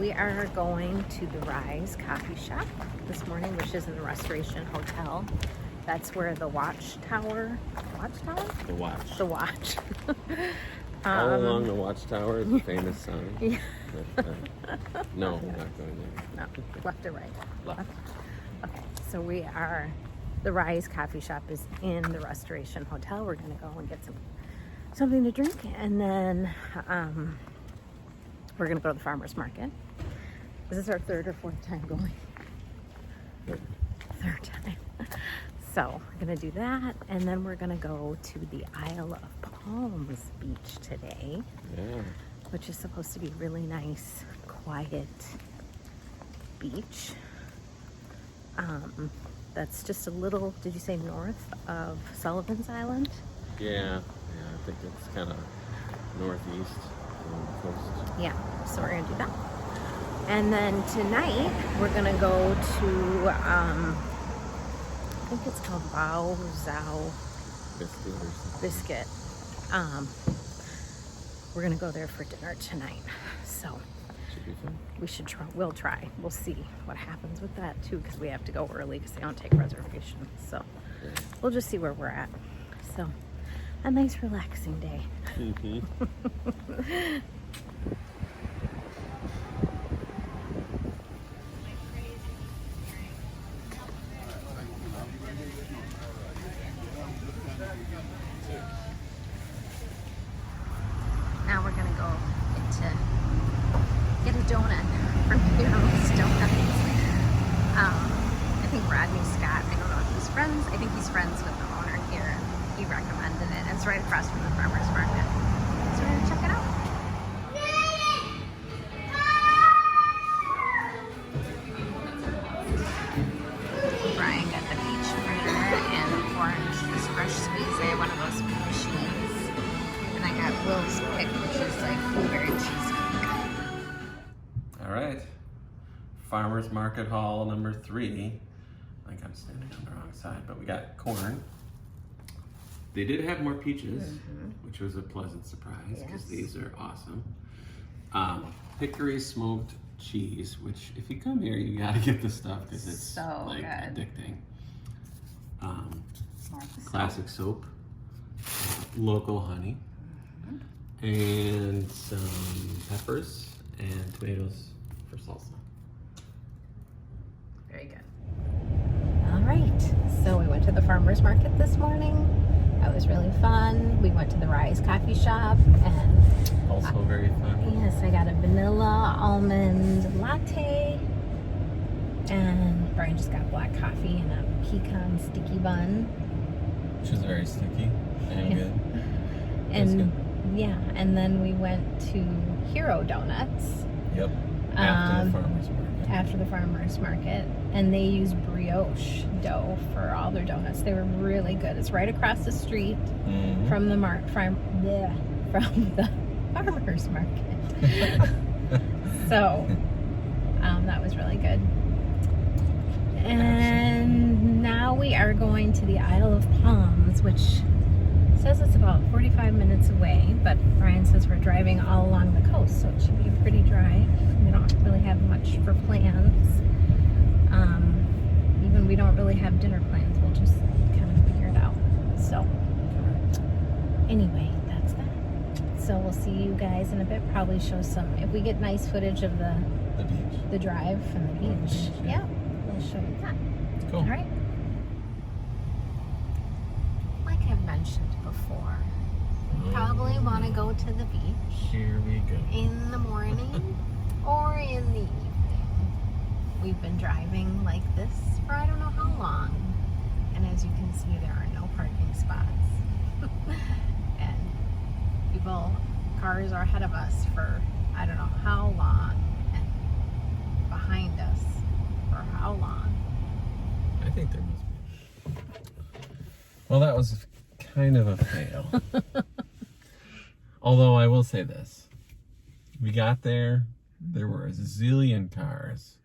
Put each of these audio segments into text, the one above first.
We are going to the Rise Coffee Shop this morning, which is in the Restoration Hotel. That's where the Watchtower? The Watch. The Watch. All along the Watchtower is a famous sign. Yeah. No, we're not going there. No, left or right? Left. Okay, so the Rise Coffee Shop is in the Restoration Hotel. We're gonna go and get something to drink, and then we're gonna go to the farmer's market. Is this our third or fourth time going? Third time. So we're gonna do that, and then we're gonna go to the Isle of Palms beach today. Yeah. Which is supposed to be really nice, quiet beach. That's just a little, did you say north of Sullivan's Island? Yeah, I think it's kind of northeast along the coast. Yeah, so we're gonna do that. And then tonight, we're gonna go to, I think it's called Zhaobao Biscuit. We're gonna go there for dinner tonight. So Should be fun. we should try, we'll try. We'll see what happens with that too, because we have to go early because they don't take reservations. So Yeah. we'll just see where we're at. So a nice relaxing day. Mm-hmm. Now we're gonna go get a donut from Heroes Donuts. I think Rodney Scott, I don't know if he's friends. I think he's friends with the owner here, and he recommended it. It's right across from the farmer's market. So we're gonna check it out. Brian got the peach fritter and orange, this fresh squeeze. They have one of those machines. And I got Will's pick, which is like blueberry cheesecake. All right. Farmer's Market Hall number 3. I think I'm standing on the wrong side, but we got corn. They did have more peaches, which was a pleasant surprise because these are awesome. Hickory smoked cheese, which if you come here, you gotta get this stuff because it's So like good. addicting. Classic soap, local honey, and some peppers and tomatoes for salsa. Very good. All right, so we went to the farmer's market this morning. That was really fun. We went to the Rise Coffee Shop, and Also very fun. yes, I got a vanilla almond latte, and Brian just got black coffee and a pecan sticky bun. Which is very sticky and good. And yeah, and then we went to Hero Donuts. Yep. After the farmer's market. After the farmer's market, and they use brioche dough for all their donuts. They were really good. It's right across the street from the farmer's market. So that was really good. And now we are going to the Isle of Palms, which says it's about 45 minutes away, but Brian says we're driving all along the coast, so it should be pretty dry. We don't really have much for plans. Even we don't really have dinner plans. We'll just kind of figure it out. So anyway, that's that. So we'll see you guys in a bit. Probably show some, if we get nice footage of the beach. the drive from the beach. Yeah, we'll show you that. Cool. All right. Like I've mentioned before, we probably want to go to the beach Here we go. in the morning or in the evening. We've been driving like this for I don't know how long, and as you can see, there are no parking spots. And cars are ahead of us for I don't know how long, and behind us for how long. I think there must be. Well, that was kind of a fail. Although I will say this. We got there were a zillion cars,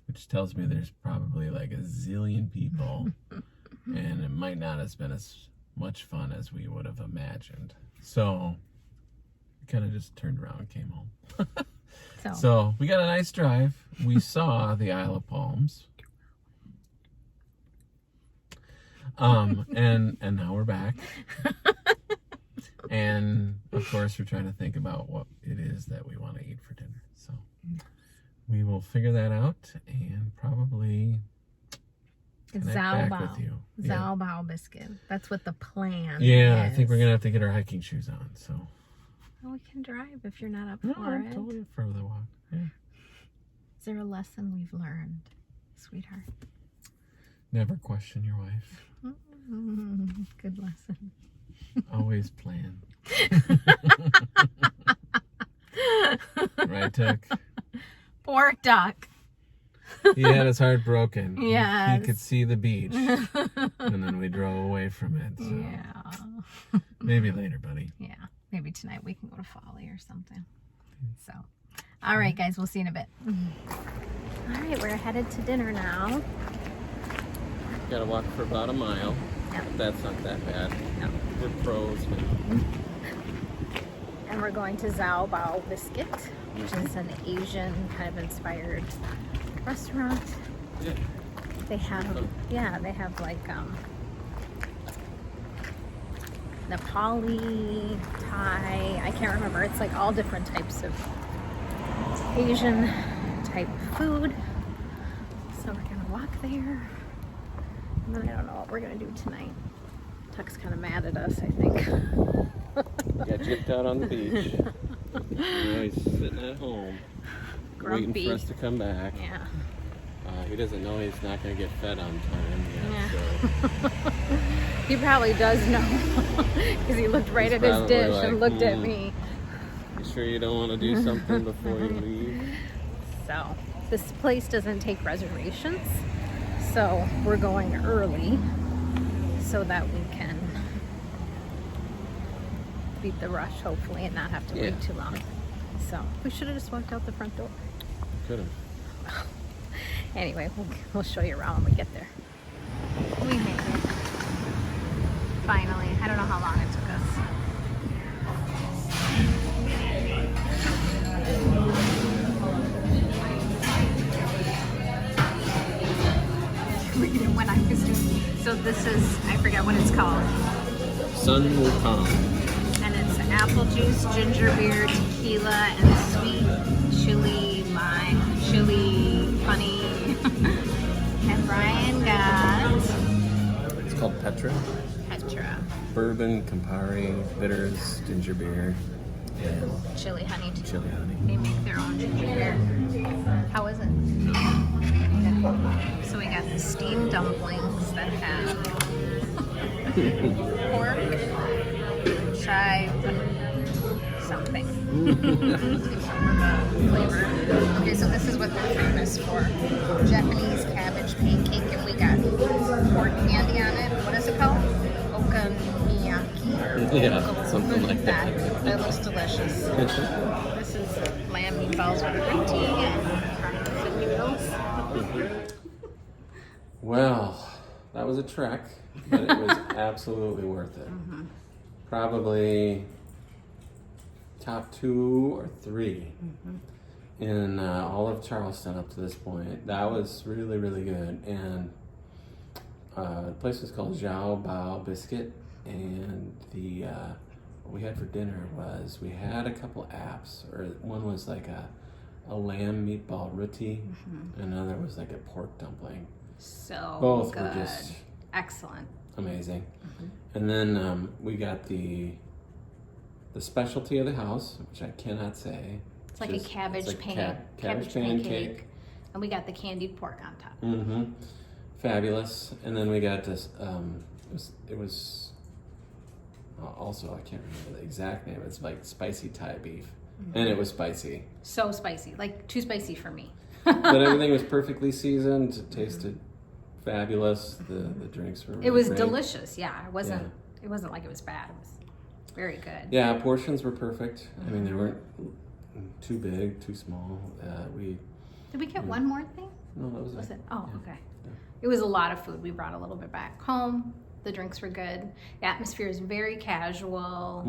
which tells me there's probably like a zillion people, and it might not have been as much fun as we would have imagined. So we kind of just turned around and came home. So we got a nice drive. We saw the Isle of Palms. And now we're back. And of course we're trying to think about what it is that we want to eat for dinner. So we will figure that out and probably connect back with you. Zhaobao Biscuit. That's what the plan Yeah, is. I think we're gonna have to get our hiking shoes on. So well, we can drive if you're not up no, for I'm it. totally up for the walk. Yeah. Is there a lesson we've learned, sweetheart? Never question your wife. Good lesson. Always plan. Right, Tuck? Poor Duck. He had his heart broken. Yes. He could see the beach. And then we drove away from it. So Yeah. maybe later, buddy. Yeah. Maybe tonight we can go to Folly or something. So, all right, guys, we'll see you in a bit. All right, we're headed to dinner now. Gotta walk for about a mile. Yep. But that's not that bad. No. We're pros now. And we're going to Zhaobao Biscuit, which is an Asian kind of inspired restaurant. Yeah. They have like Nepali, Thai, I can't remember. It's like all different types of Asian type food. So we're gonna walk there. And then I don't know what we're gonna do tonight. Tuck's kind of mad at us, I think. Got gypped out on the beach. Now he's sitting at home, Grumpy. waiting for us to come back. Yeah. He doesn't know he's not going to get fed on time yet. Yeah. So He probably does know, because he looked right He's at his probably dish like, and looked at me. you sure you don't want to do something before you leave? So, this place doesn't take reservations, so we're going early so that we can beat the rush, hopefully, and not have to wait too long. So, we should have just walked out the front door. Could have. Anyway, we'll show you around when we get there. We made it. Finally. I don't know how long it took us. When I was doing, so this is, I forget what it's called. Sun Wukong. And it's apple juice, ginger beer, tequila, and sweet chili lime, chili honey. And Brian got It's called Petra. Petra. Bourbon, Campari, bitters, ginger beer, and Chili honey too. chili honey. They make their own ginger beer. How is it? Good. So we got the steamed dumplings that have pork, chive, something. Flavor. Okay, so this is what they're famous for. Japanese cabbage pancake, and we got pork candy on it. What is it called? Okonomiyaki. Yeah, something like that. That looks delicious. This is lamb meatballs with green tea and fries and noodles. Well, that was a trek, but it was absolutely worth it. Probably top 2 or 3 in all of Charleston up to this point. That was really, really good. And the place was called Xiao Bao Biscuit, and what we had for dinner was we had a couple apps, or one was like a lamb meatball roti, and another was like a pork dumpling. So Both good. were just excellent. amazing. And then we got the specialty of the house, which I cannot say. It's like a cabbage cabbage pancake. And we got the candied pork on top. Mm-hmm. Fabulous. And then we got this. It was also, I can't remember the exact name. It's like spicy Thai beef, and it was spicy. So spicy, like too spicy for me. But everything was perfectly seasoned. It tasted fabulous. The drinks were really It was great. delicious. Yeah, it wasn't. It wasn't like it was bad. It was very good. Yeah, portions were perfect. I mean, they weren't too big, too small. Did we get one more thing? No, that was Was it. it? Oh, Yeah. okay. It was a lot of food. We brought a little bit back home. The drinks were good. The atmosphere is very casual.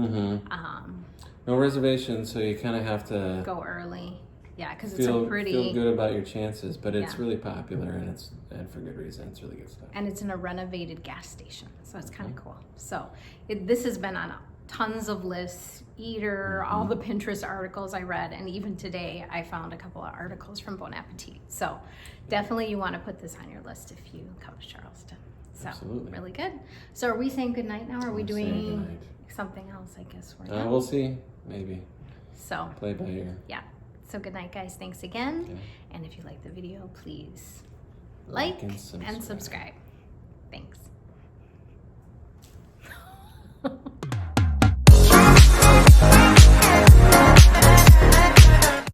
No reservations, so you kind of have to Go early. Yeah, because it's a pretty... Feel good about your chances, but it's Yeah. really popular, and for good reason. It's really good stuff. And it's in a renovated gas station, so it's kind of cool. So this has been on tons of lists, Eater, all the Pinterest articles I read, and even today I found a couple of articles from Bon Appetit. So definitely you want to put this on your list if you come to Charleston. So Absolutely. really good. So are we saying good night now? Or are we We're saying doing goodnight. something else? I guess we're done. We'll see. Maybe. So Play by ear. yeah. So good night, guys. Thanks again. Yeah. And if you like the video, please like and subscribe. Thanks.